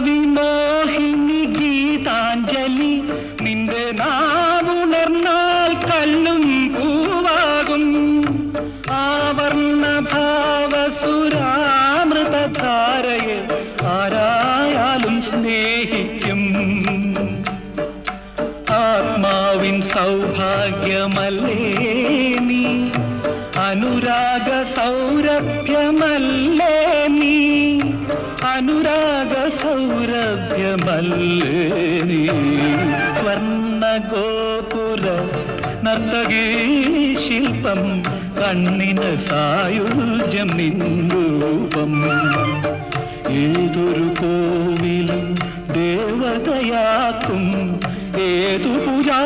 രാഗവിമോഹിനി ഗീതാഞ്ജലി നിന്റെ നാവുണർന്നാൽ കല്ലും പൂവാകും ആവർണ ഭാവസുരാമൃതധാരയെ ആരായാലും സ്നേഹിക്കും ആത്മാവിൻ സൗഭാഗ്യമല്ലേ നീ അനുരാഗ സൗരഭ്യമല്ലേ നീ അനുരാഗ സൗരഭ്യമല്ലേ നീ സ്വർണ്ണഗോപുര നർത്തകീ ശില്പം കണ്ണിന് സായുജ്യം നിൻരൂപം ഏതൊരു കോവിലും ദേവതയാക്കും ഏതു പൂജാ